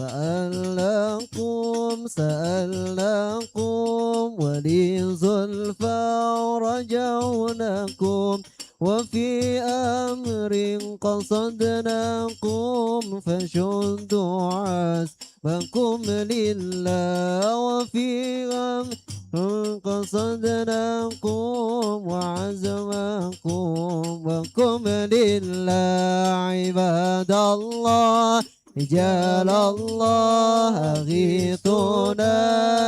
سألناكم ولي زلفى رجوناكم وفي أمر قصدناكم فشدوا عزمكم لله وفي أمر قصدناكم وعزمكم لله عباد الله رجال الله أغيثونا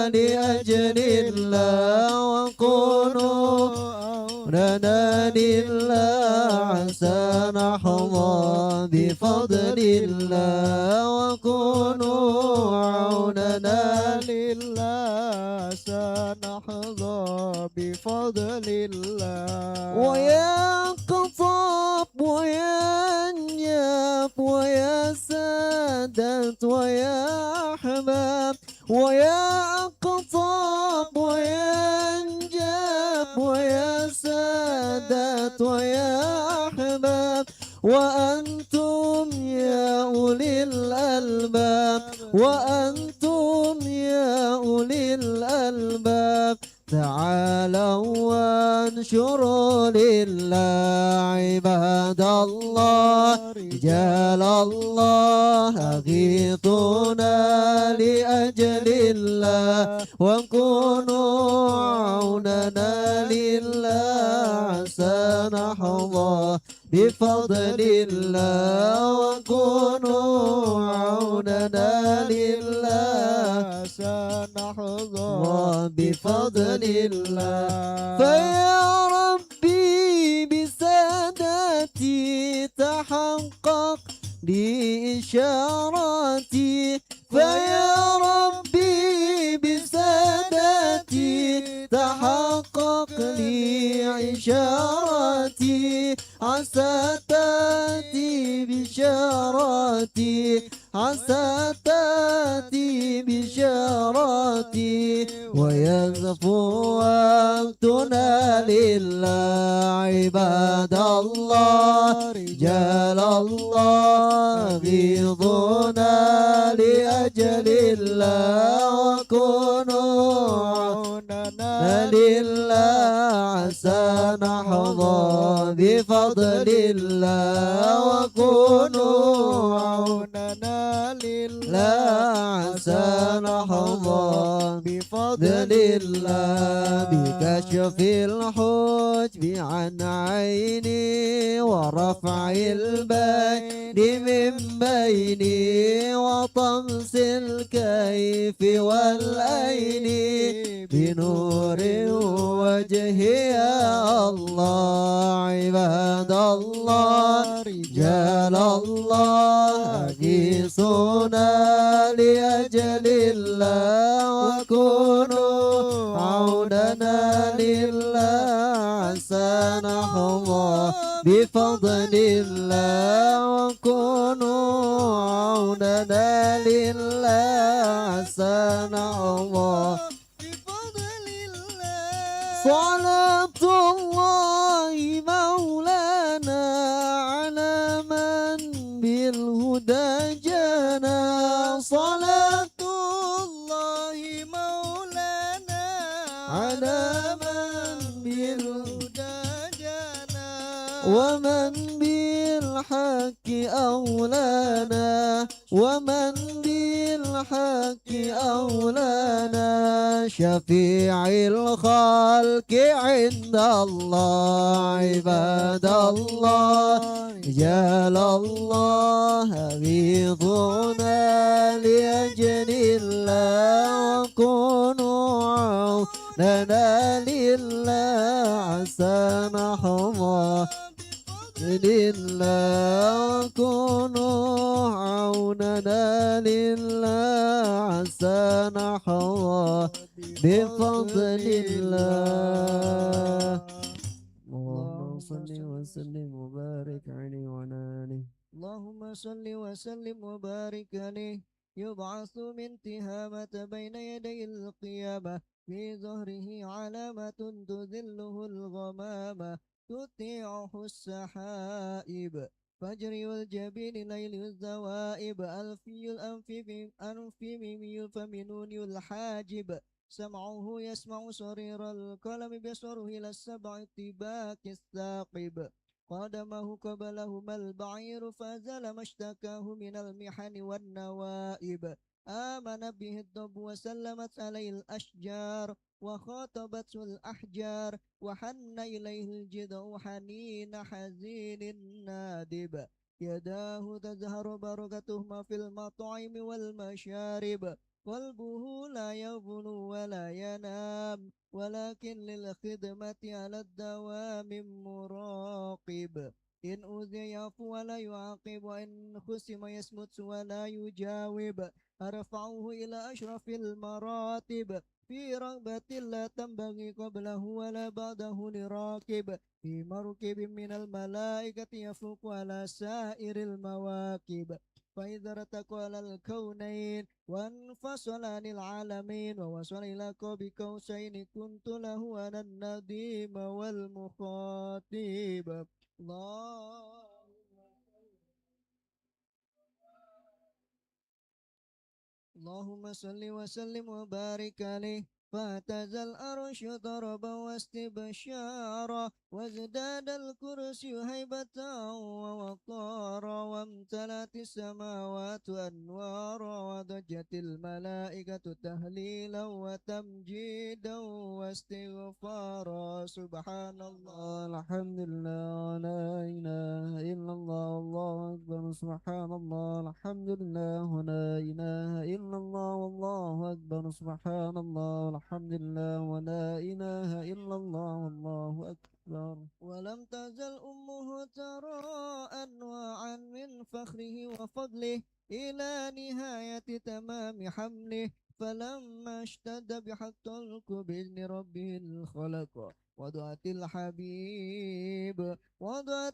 لأجل الله وكونوا لنا لله عسى نحظى بفضل الله وكونوا عوننا لله عسى نحظى بفضل الله ويا قطاب ويا نياف ويا سادات ويا أحباب ويا قطاب ويا نجاب ويا سادات ويا أحباب وأنتم يا أولي الألباب وأنتم يا أولي الألباب تعالوا وانشروا لله عباد الله رجال الله أغيثونا لأجل الله وكونوا عوننا لله سنحظى بفضل الله وكونوا عوننا لله سنحظى بفضل الله فيا ربي بسادتي تحقق لي إشاراتي فيا ربي بسادتي تحقق لي عشاراتي عسى تأتي بشاراتي عسى تأتي بشاراتي ويزفو وقتنا لله عباد الله رجال الله غيظونا لأجل الله وكونوا عوننا لله عسى نحظى بفضل الله وكونوا عوننا لله عسى نحظى بفضل الله بكشف الحجب عن عيني ورفع البين من بيني وطمس الكيف والأين بنور وجهي يا الله عباد الله رجال الله أغيثونا لأجل الله وكونوا عوننا لله عسى نحظى بفضل الله وكونوا عوننا لله عسى نحظى بفضل الله صلاة الله مولانا على من بالهدى جانا صلاة الله مولانا على من بالهدى جانا ومن بالحق أولانا ومن بالحق أولانا شفيع الخلق عند الله عباد الله رجال الله أغيظونا لأجل الله وكونوا عوننا لله عسى نحظى لله وكونوا عوننا لله عسى نحظى بفضل الله اللهم صل وسلم وبارك عليه وعلى آله اللهم صل وسلم وبارك عليه يبعث من تهامة بين يدي القيامة في ظهره علامة تذله الغمامة تطيعه السحائب فجر الجبين ليل الزوائب ألفي أنفي ميمي فمنون الحاجب سمعه يسمع صرير القلم بصره إلى السبع اتباك الثاقب قدمه قبلهما البعير فزال ما اشتكاه من المحن والنوائب آمن به الضب وسلمت عليه الأشجار وخاطبته الأحجار وحن إليه الجدع حنين حزين نادب يداه تزهر بركتهما في المطعم والمشارب قلبه لا يغفل ولا ينام ولكن للخدمة على الدوام مراقب إن أوذي يعفو ولا يعاقب وإن خصم يصمت ولا يجاوب أرفعه إلى أشرف المراتب في رغبة لا تنبغي قبله ولا بعده لراكب في مركب من الملائكة يفوق على سائر المواكب فإذا ارتقى على الكونين وانفصل عن العالمين ووصل إلى قاب قوسين كنت له أنا النديم والمخاطب اللهم صل وسلم وبارك عليه فاهتز الأرش ضربا واستبشارا وازداد الكرسي هيبة ووقارا وامتلأت السماوات أنوارا وضجت الملائكة تهليلا وتمجيدا واستغفارا سبحان الله الحمد لله لا إله إلا الله والله أكبر سبحان الله الحمد لله ولا إله إلا الله والله أكبر سبحان الله الحمد لله ولا إله إلا الله والله أكبر ولم تزل أمه ترى أنواعا من فخره وفضله إلى نهاية تمام حمله فلما اشتد بحق الطلق بإذن ربه الخلق وضعت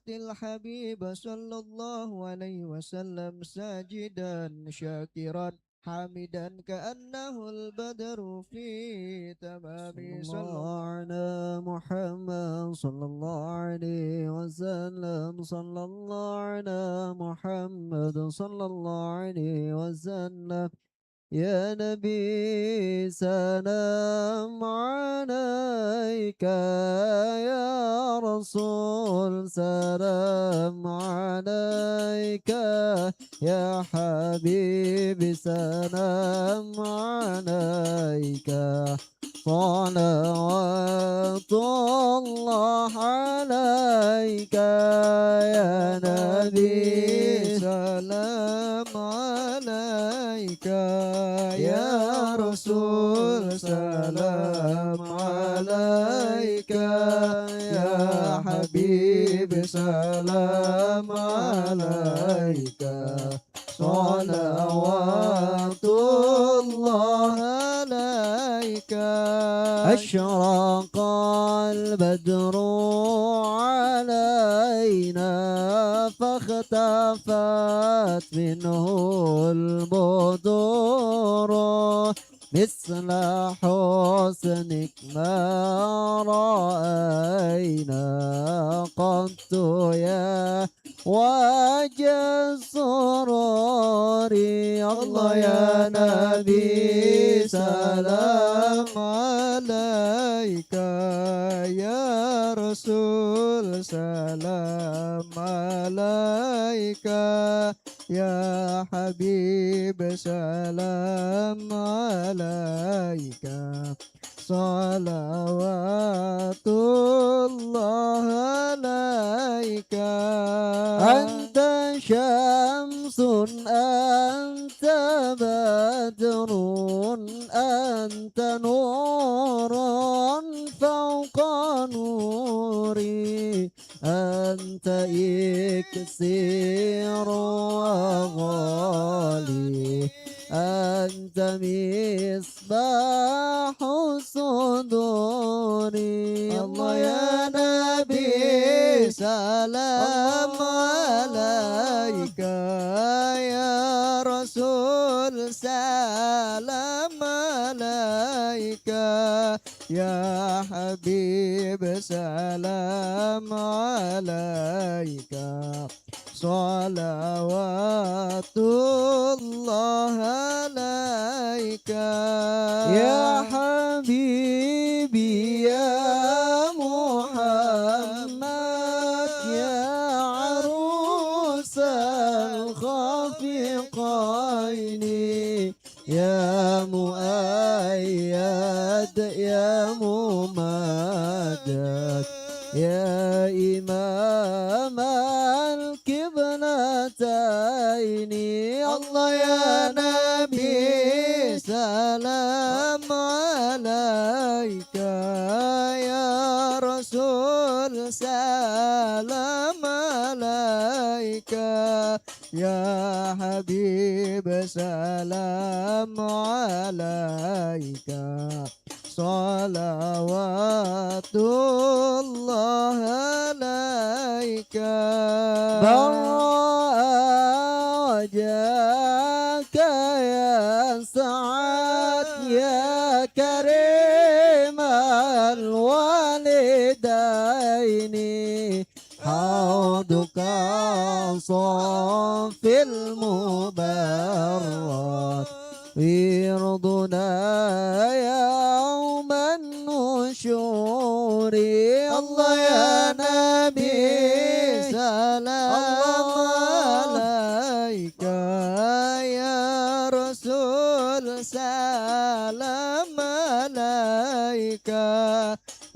الحبيب صلى الله عليه وسلم ساجدا شاكرا حامدا كأنه البدر في تمام صلى الله على محمد صلى الله عليه وسلم صلى الله على محمد صلى الله عليه وسلم يا نبي سلام عليك يا رسول سلام عليك يا حبيبي سلام عليك صلوات الله عليك يا نبي سلام عليك يا رسول سلام عليك يا حبيبي سلام عليك صلوات الله عليك أشرق البدر علينا فاختفت منه البدور مثل حسنك ما رأينا قط يا وجه السرور الله يا نبي سلام عليك يا رسول سلام عليك يا حبيب سلام عليك صلوات الله عليك أنت شمس أنت بدر أنت نور فوق نوري أنت إكسير وغالي أنت مصباح الصدور الله يا نبي سلام عليك يا رسول سلام عليك يا حبيب سلام عليك صلوات الله عليك يا حبيبي يا محمد يا عروس الخفقين يا مؤيد يا ممجد يا إمام الكبلتين الله يا نبي سلام عليك يا رسول سلام عليك يا حبيب سلام عليك صلوات الله عليك برأجاك يا سعد يا كريم الوالدين حوضك صافي المبرد ويرضنا يا nuri Allah ya Nabi salam alaika ya Rasul salam alaika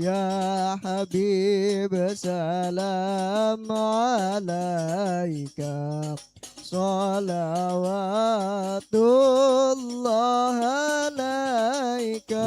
ya Habib salam alaika salawatullah alaika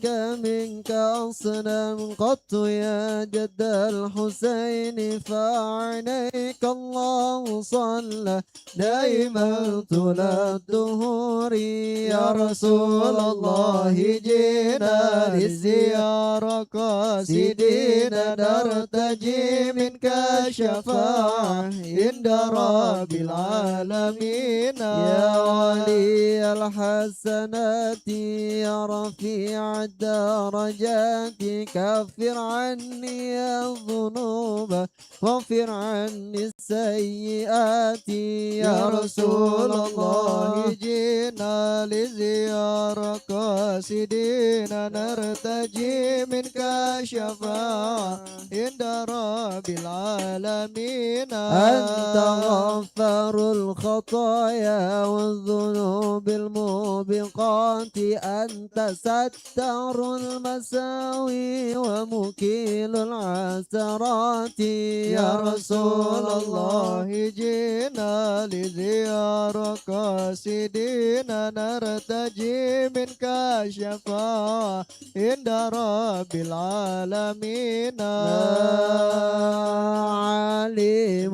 ليس منك أصلا قط يا جد الحسين فعليك الله صلى دائما طول الدهور يا رسول الله جينا للزيارة قاصدين نرتجي منك شفاعة عند رب العالمين يا علي الحسنات يا رفيع الدرجات كفر عني الذنوب واغفر عني السيئات يا رسول الله جئنا لزيارة قاصدين نرتجي منك شفاعة عند رب العالمين أنت غفار الخطايا والذنوب الموبقات أنت ستار المساوي ومكيل العثرات يا رسول الله جئنا لزيارة قاصدين نرتجي منك شفاعة عند رب العالمين عليم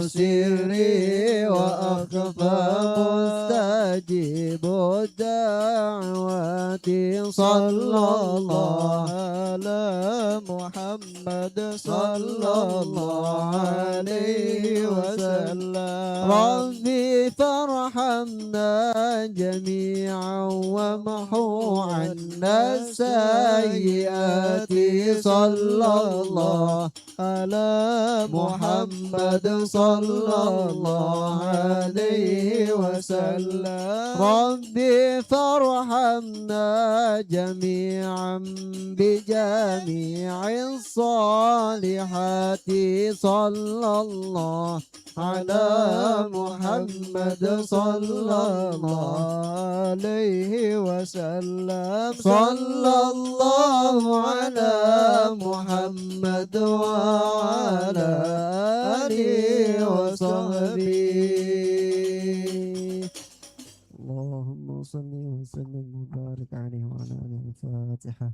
سري وأخفى مستجيب الدعوات صلى الله على محمد صلى الله عليه وسلم ربي فارحمنا جميعا ومحو عنا السيئات صلى الله على محمد صلى الله عليه وسلم ربي فارحمنا جميعا بجميع الصالحات صلى الله على محمد صلى الله عليه وسلم صلى الله على محمد وعلى آله وصحبه اللهم صل وسلم وبارك عليه وعلى آله الفاتحة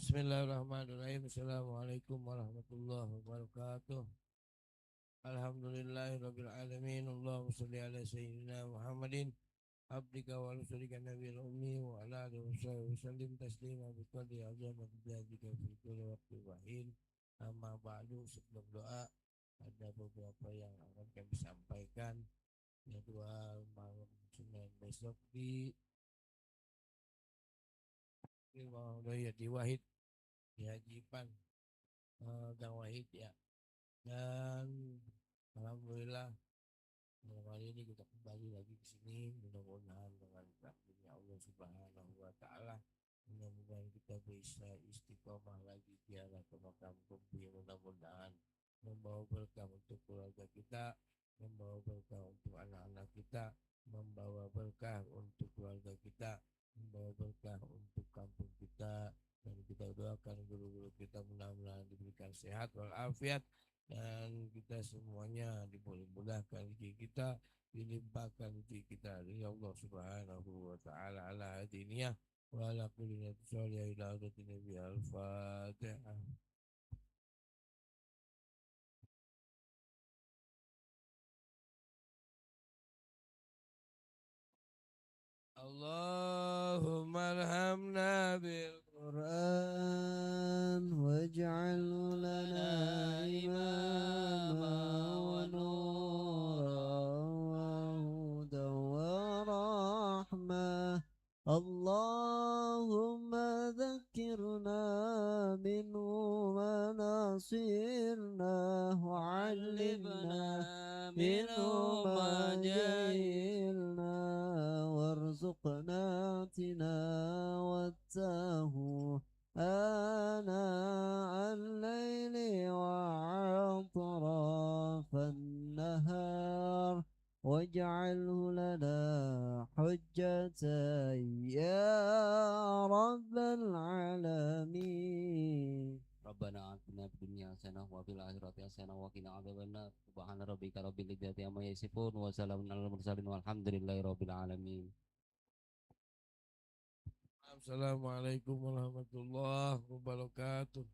Bismillahirrahmanirrahim. Assalamualaikum warahmatullahi wabarakatuh. Alhamdulillahirabbil alamin. Allahumma shalli ala sayyidina Muhammadin abdika wa rasulika nabiyil ummi wa ala alihi wa sallim taslima bi qadri azamati dzika fi kulli waqtin wa hin. Amma ba'du, sebelum doa ada beberapa yang akan kami sampaikan. Yang dua malam Senin besok di Wahid di Haji Ipan Gang Wahid ya. Dan alhamdulillah malam hari ini kita kembali lagi ke sini, mudah-mudahan dengan takdirnya Allah Subhanahu wa taala, mudah-mudahan kita bisa istiqomah lagi ziarah ke makam Kubi, mudah-mudahan membawa berkah untuk keluarga kita, membawa berkah untuk anak-anak kita, membawa berkah untuk keluarga kita, membawa berkah untuk kampung kita. Dan kita doakan guru-guru kita mudah-mudahan diberikan sehat walafiat, dan kita semuanya dimudahkan rezeki kita, dilimpahkan rezeki kita dari Allah Subhanahu wa taala ala hadiniyah wa ala kulli nabiyyin ila Nabi al-Fatihah. Allahumma arhamna bil Quran waj'alhu lana imama wa nuran wa hudan wa rahmah Allahumma dhakkirna minhu ma nasirna wa 'allimna minhu ma jahilna قناتنا واتاه آناء الليل وأطراف النهار واجعله لنا حجة يا رب العالمين. ربنا آتنا في الدنيا حسنة وفي الآخرة حسنة وقنا عذاب النار سبحان ربك رب العزة عما يصفون وسلام على المرسلين والحمد لله رب العالمين. Assalamualaikum warahmatullahi wabarakatuh.